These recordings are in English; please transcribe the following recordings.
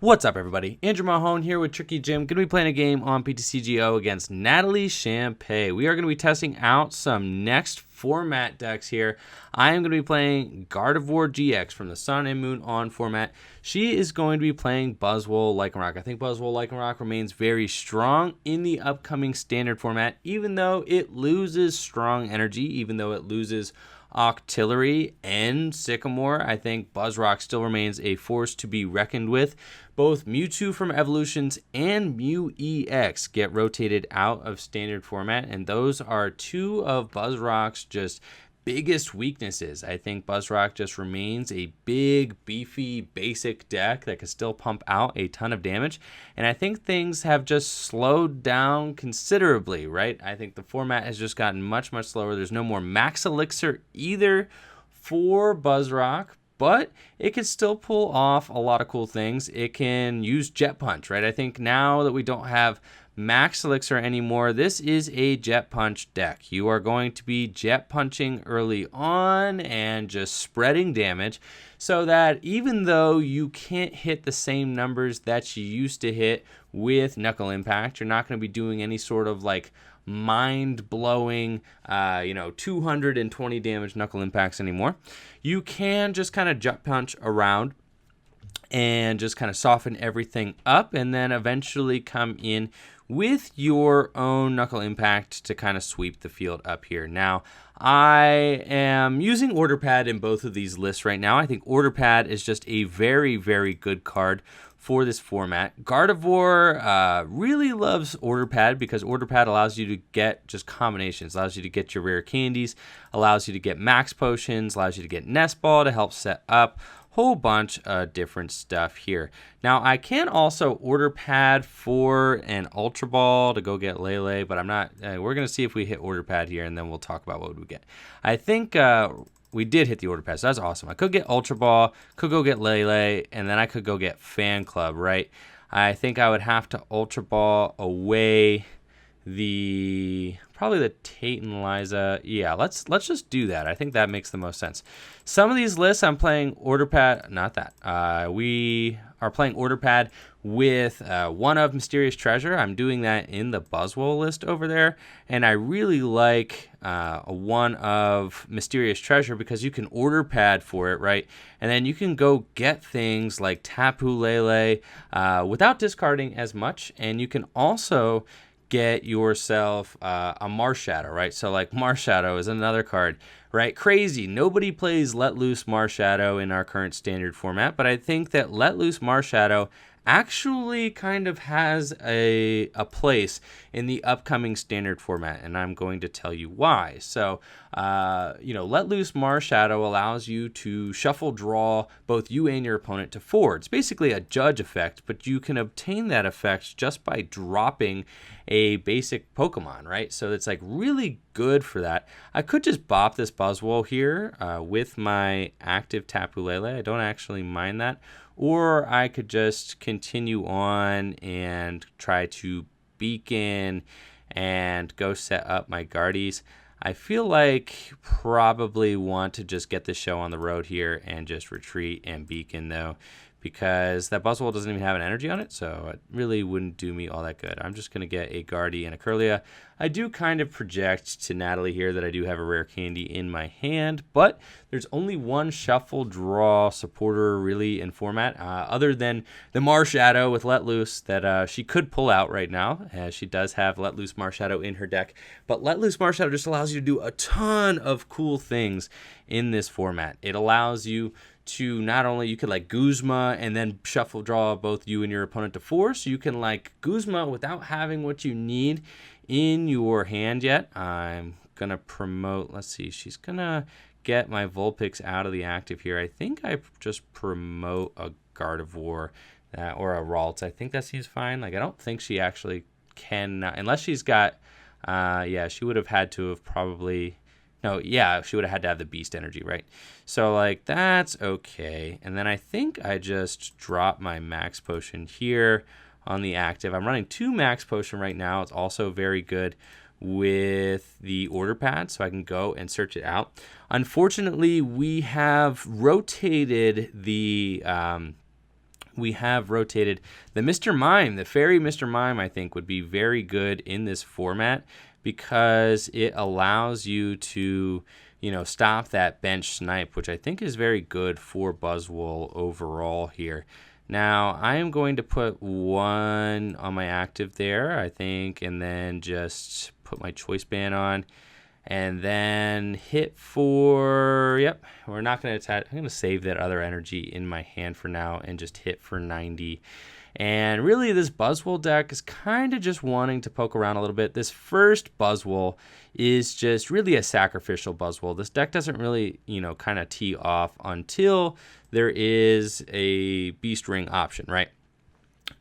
What's up, everybody? Andrew Mahone here with Tricky Jim. Going to be playing a game on PTCGO against Natalie Champagne. We are going to be testing out some next format decks here. I am going to be playing Gardevoir GX from the Sun and Moon On format. She is going to be playing Buzzwole Lycanroc. I think Buzzwole Lycanroc remains very strong in the upcoming standard format, even though it loses strong energy, even though it loses Octillery and Sycamore. I think Buzzrock still remains a force to be reckoned with. Both Mewtwo from Evolutions and Mew EX get rotated out of standard format, and those are two of Buzzrock's just biggest weaknesses. I think Buzzrock just remains a big, beefy, basic deck that can still pump out a ton of damage. And I think things have just slowed down considerably, right? I think the format has just gotten much, much slower. There's no more Max Elixir either for Buzzrock, but it can still pull off a lot of cool things. It can use Jet Punch, right? I think now that we don't have Max Elixir anymore, this is a Jet Punch deck. You are going to be Jet Punching early on and just spreading damage so that even though you can't hit the same numbers that you used to hit with Knuckle Impact, you're not going to be doing any sort of like mind-blowing 220 damage Knuckle Impacts anymore. You can just kind of Jet Punch around and just kind of soften everything up, and then eventually come in with your own Knuckle Impact to kind of sweep the field up here. Now, I am using Order Pad in both of these lists right now. I think Order Pad is just a very, very good card for this format. Gardevoir really loves Order Pad because Order Pad allows you to get just combinations, allows you to get your rare candies, allows you to get max potions, allows you to get Nest Ball to help set up whole bunch of different stuff here. Now, I can also Order Pad for an Ultra Ball to go get Lele, but I'm not. We're going to see if we hit Order Pad here, and then we'll talk about what we get. I think we did hit the Order Pad, so that's awesome. I could get Ultra Ball, could go get Lele, and then I could go get Fan Club, right? I think I would have to Ultra Ball away probably the Tate and Liza. Yeah, let's just do that. I think that makes the most sense. Some of these lists I'm playing Order Pad, not that. We are playing Order Pad with one of Mysterious Treasure. I'm doing that in the Buzzwole list over there, and I really like one of Mysterious Treasure because you can Order Pad for it, right? And then you can go get things like Tapu Lele without discarding as much, and you can also get yourself a Marshadow, right? So like Marshadow is another card, right? Crazy. Nobody plays Let Loose Marshadow in our current standard format, but I think that Let Loose Marshadow actually kind of has a place in the upcoming standard format, and I'm going to tell you why. So, Let Loose Marshadow allows you to shuffle draw both you and your opponent to 4. It's basically a judge effect, but you can obtain that effect just by dropping a basic Pokemon, right? So it's like really good for that. I could just bop this Buzzwole here with my active Tapu Lele. I don't actually mind that. Or I could just continue on and try to beacon and go set up my Guardies. I feel like probably want to just get the show on the road here and just retreat and beacon though, because that Buzzwole doesn't even have an energy on it, so it really wouldn't do me all that good. I'm just going to get a Guardy and a Curlia. I do kind of project to Natalie here that I do have a rare candy in my hand, but there's only one shuffle draw supporter really in format, other than the Marshadow with Let Loose that she could pull out right now, as she does have Let Loose Marshadow in her deck. But Let Loose Marshadow just allows you to do a ton of cool things in this format. It allows you to not only, you could like Guzma and then shuffle draw both you and your opponent to 4, so you can like Guzma without having what you need in your hand yet. I'm gonna promote, let's see, she's gonna get my Vulpix out of the active here. I think I just promote a Gardevoir or a Ralts. I think that seems fine. Like, I don't think she actually can, unless she's got she would have had to have probably, no, yeah, she would have had to have the beast energy, right? So, like, that's okay. And then I think I just drop my max potion here on the active. I'm running 2 max potion right now. It's also very good with the Order Pad, so I can go and search it out. Unfortunately, we have rotated the we have rotated the Mr. Mime. The Fairy Mr. Mime, I think, would be very good in this format because it allows you to, stop that bench snipe, which I think is very good for Buzzwole overall here. Now, I am going to put 1 on my active there, I think, and then just put my choice band on. And then hit for, yep, we're not going to attach. I'm going to save that other energy in my hand for now and just hit for 90. And really, this Buzzwole deck is kind of just wanting to poke around a little bit. This first Buzzwole is just really a sacrificial Buzzwole. This deck doesn't really, kind of tee off until there is a Beast Ring option, right?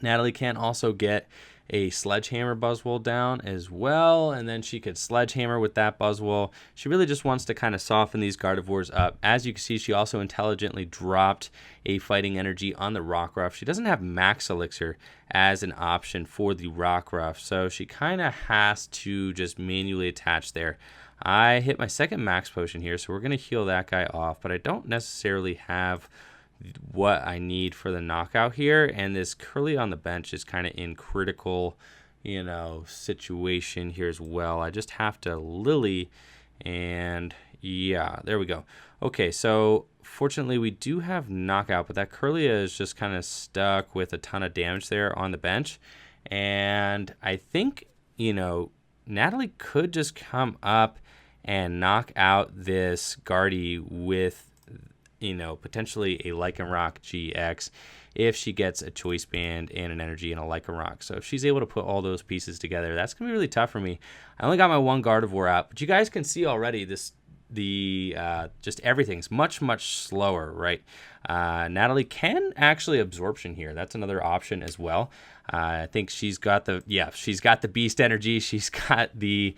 Natalie can also get a Sledgehammer Buzzwole down as well, and then she could Sledgehammer with that Buzzwole. She really just wants to kind of soften these Gardevoirs up. As you can see, she also intelligently dropped a Fighting Energy on the Rockruff. She doesn't have Max Elixir as an option for the Rockruff, so she kind of has to just manually attach there. I hit my second Max Potion here, so we're going to heal that guy off, but I don't necessarily have what I need for the knockout here, and this Curly on the bench is kind of in critical, situation here as well. I just have to Lily, and yeah, there we go. Okay, so fortunately we do have knockout, but that Curlia is just kind of stuck with a ton of damage there on the bench, and I think, Natalie could just come up and knock out this Guardy with potentially a Lycanroc GX if she gets a choice band and an energy and a Lycanroc. So if she's able to put all those pieces together, that's going to be really tough for me. I only got my 1 Gardevoir out, but you guys can see already just everything's much slower, right? Natalie can actually absorption here. That's another option as well. I think she's got the beast energy. She's got the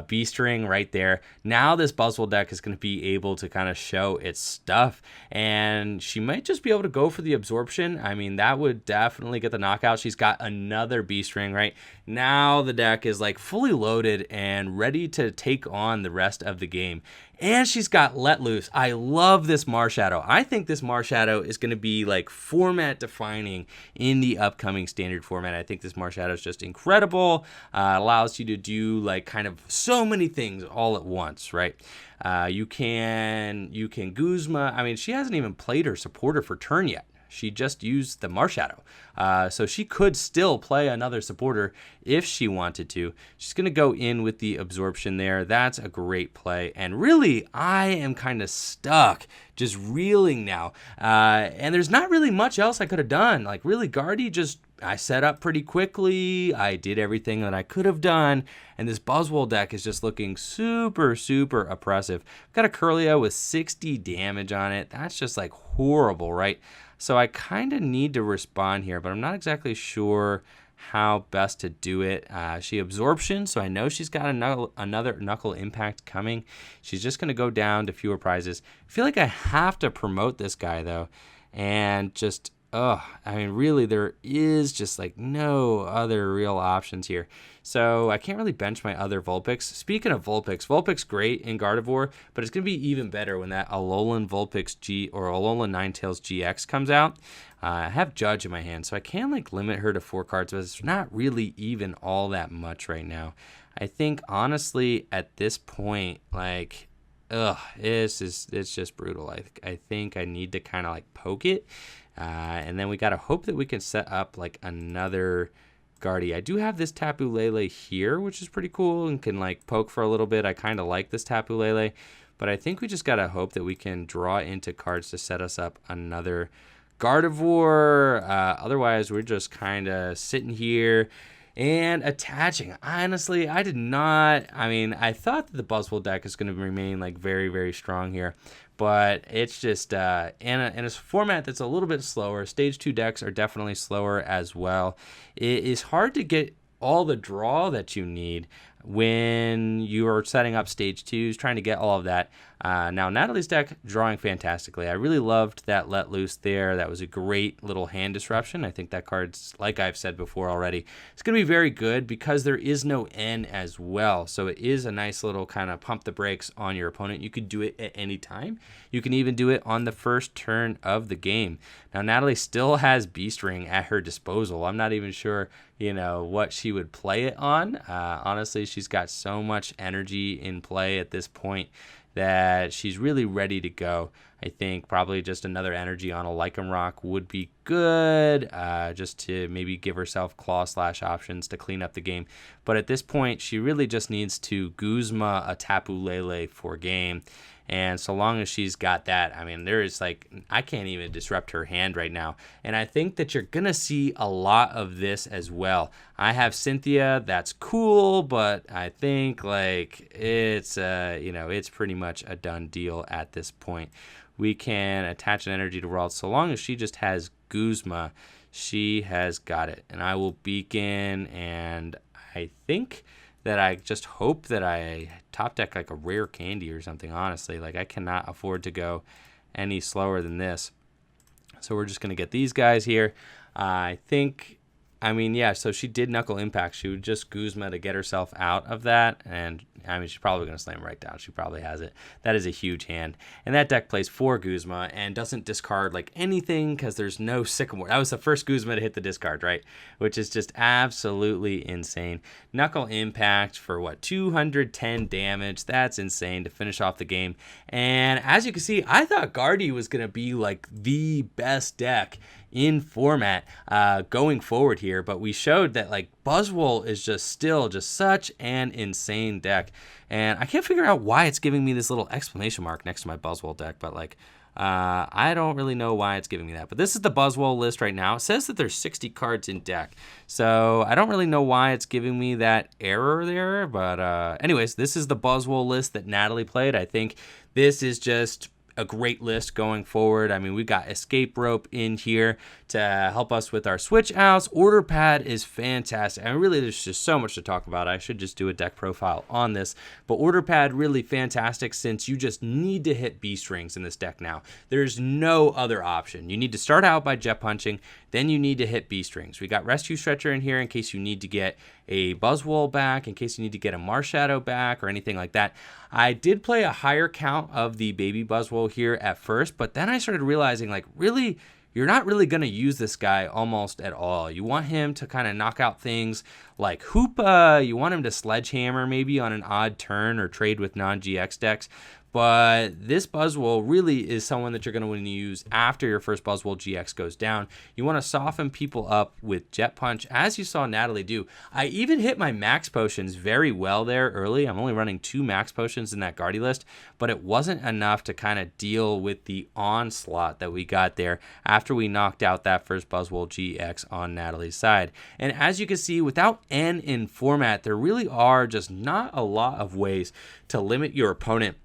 beast ring right there. Now this Buzzwole deck is going to be able to kind of show its stuff, and she might just be able to go for the absorption. I mean, that would definitely get the knockout. She's got another beast ring right now. The deck is like fully loaded and ready to take on the rest of the game. And she's got Let Loose. I love this Marshadow. I think this Marshadow is going to be like format defining in the upcoming standard format. I think this Marshadow is just incredible. Allows you to do like kind of so many things all at once, right? You can Guzma. I mean, she hasn't even played her supporter for turn yet. She just used the Marshadow. So she could still play another supporter if she wanted to. She's going to go in with the absorption there. That's a great play. And really, I am kind of stuck just reeling now. And there's not really much else I could have done. Like really, Guardy I set up pretty quickly. I did everything that I could have done. And this Buzzwole deck is just looking super oppressive. Got a Curlia with 60 damage on it. That's just like horrible, right? So I kind of need to respond here, but I'm not exactly sure how best to do it. She absorption, so I know she's got another knuckle impact coming. She's just going to go down to fewer prizes. I feel like I have to promote this guy, though, and just, I mean, really, there is just like no other real options here. So I can't really bench my other Vulpix. Speaking of Vulpix great in Gardevoir, but it's going to be even better when that Alolan Vulpix G or Alolan Ninetales GX comes out. I have Judge in my hand, so I can like limit her to 4 cards, but it's not really even all that much right now. I think honestly at this point, like, it's just brutal. I think I need to kind of like poke it. And then we got to hope that we can set up like another Guardy. I do have this Tapu Lele here, which is pretty cool and can like poke for a little bit. I kind of like this Tapu Lele, but I think we just got to hope that we can draw into cards to set us up another Gardevoir. Otherwise, we're just kind of sitting here and attaching. Honestly, I thought that the Buzzwole deck is going to remain like very strong here, but it's just in a format that's a little bit slower. Stage 2 decks are definitely slower as well. It is hard to get all the draw that you need when you are setting up stage 2s, trying to get all of that. Now, Natalie's deck drawing fantastically. I really loved that Let Loose there. That was a great little hand disruption. I think that card's, like I've said before already, it's going to be very good because there is no N as well. So it is a nice little kind of pump the brakes on your opponent. You could do it at any time. You can even do it on the first turn of the game. Now, Natalie still has Beast Ring at her disposal. I'm not even sure, what she would play it on. Honestly, she's got so much energy in play at this point that she's really ready to go. I think probably just another energy on a Lycanroc would be good, just to maybe give herself claw / options to clean up the game. But at this point, she really just needs to Guzma a Tapu Lele for game. And so long as she's got that, I mean, I can't even disrupt her hand right now. And I think that you're going to see a lot of this as well. I have Cynthia. That's cool, but I think it's pretty much a done deal at this point. We can attach an energy to World. So long as she just has Guzma, she has got it. And I will beacon, and I think that I just hope that I top deck like a rare candy or something, honestly. I cannot afford to go any slower than this. So we're just going to get these guys here. So she did Knuckle Impact. She would just Guzma to get herself out of that, and she's probably going to slam right down. She probably has it. That is a huge hand. And that deck plays 4 Guzma and doesn't discard anything because there's no Sycamore. That was the first Guzma to hit the discard, right? Which is just absolutely insane. Knuckle Impact for 210 damage. That's insane to finish off the game. And as you can see, I thought Guardy was going to be the best deck in format going forward here, but we showed that Buzzwole is still such an insane deck, and I can't figure out why it's giving me this little exclamation mark next to my Buzzwole deck, but I don't really know why it's giving me that. But this is the Buzzwole list right now. It says that there's 60 cards in deck, so I don't really know why it's giving me that error there, but anyways, this is the Buzzwole list that Natalie played. I think this is just a great list going forward. We got Escape Rope in here to help us with our switch outs. Order Pad is fantastic. Really, there's just so much to talk about. I should just do a deck profile on this. But Order Pad, really fantastic since you just need to hit Beast Rings in this deck now. There's no other option. You need to start out by Jet Punching, then you need to hit Beast Rings. We got Rescue Stretcher in here in case you need to get a Buzzwole back, in case you need to get a Marshadow back or anything like that. I did play a higher count of the baby Buzzwole here at first, but then I started realizing really, you're not really going to use this guy almost at all. You want him to kind of knock out things like Hoopa. You want him to Sledgehammer maybe on an odd turn or trade with non-GX decks. But this Buzzwole really is someone that you're going to want to use after your first Buzzwole GX goes down. You want to soften people up with Jet Punch, as you saw Natalie do. I even hit my max potions very well there early. I'm only running 2 max potions in that Guardy list, but it wasn't enough to kind of deal with the onslaught that we got there after we knocked out that first Buzzwole GX on Natalie's side. And as you can see, without N in format, there really are just not a lot of ways to limit your opponent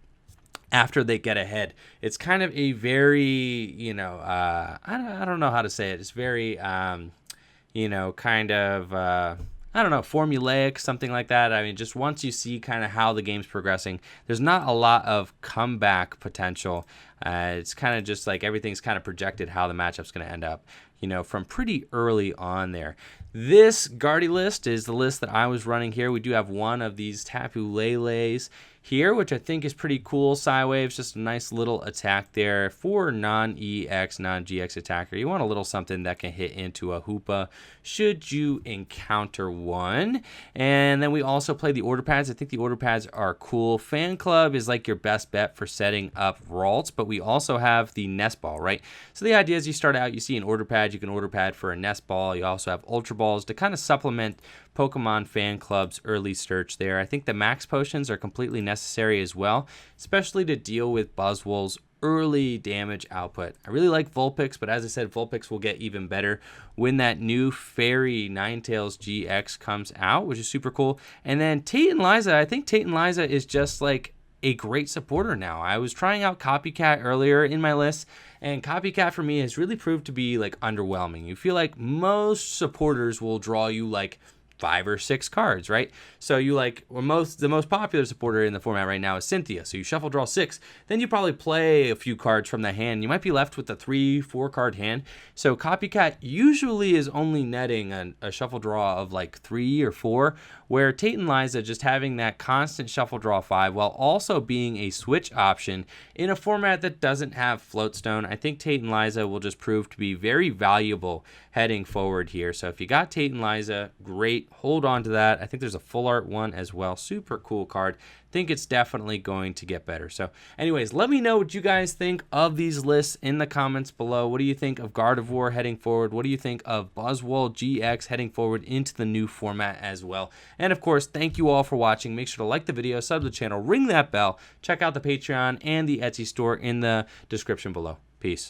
after they get ahead. It's kind of a very, I don't know how to say it. It's very, formulaic, something like that. Just once you see kind of how the game's progressing, there's not a lot of comeback potential. It's kind of just everything's kind of projected how the matchup's going to end up, from pretty early on there. This Guardy list is the list that I was running here. We do have one of these Tapu Leles here, which I think is pretty cool. Psywave's just a nice little attack there for non-EX, non-GX attacker. You want a little something that can hit into a Hoopa should you encounter one. And then we also play the Order Pads. I think the Order Pads are cool. Fan Club is your best bet for setting up Ralts, but we also have the Nest Ball, right? So the idea is you start out, you see an Order Pad, you can Order Pad for a Nest Ball. You also have Ultra Balls to kind of supplement Pokemon Fan Club's early search there. I think the max potions are completely necessary as well, especially to deal with Buzzwole's early damage output. I really like Vulpix, but as I said, Vulpix will get even better when that new Fairy Ninetales GX comes out, which is super cool. And then Tate and Liza, I think Tate and Liza is just a great supporter now. I was trying out Copycat earlier in my list, and Copycat for me has really proved to be underwhelming. You feel like most supporters will draw you 5 or 6 cards, right? So you like, the most popular supporter in the format right now is Cynthia. So you shuffle draw 6, then you probably play a few cards from the hand. You might be left with a 3-4 card hand. So Copycat usually is only netting a shuffle draw of like 3 or 4, where Tate and Liza just having that constant shuffle draw 5 while also being a switch option in a format that doesn't have Floatstone. I think Tate and Liza will just prove to be very valuable heading forward here. So if you got Tate and Liza, great. Hold on to that. I think there's a full art one as well. Super cool card. Think it's definitely going to get better. So anyways, let me know what you guys think of these lists in the comments below. What do you think of Gardevoir heading forward? What do you think of Buzzwole GX heading forward into the new format as well? And of course, thank you all for watching. Make sure to like the video, sub to the channel, ring that bell, check out the Patreon and the Etsy store in the description below. Peace.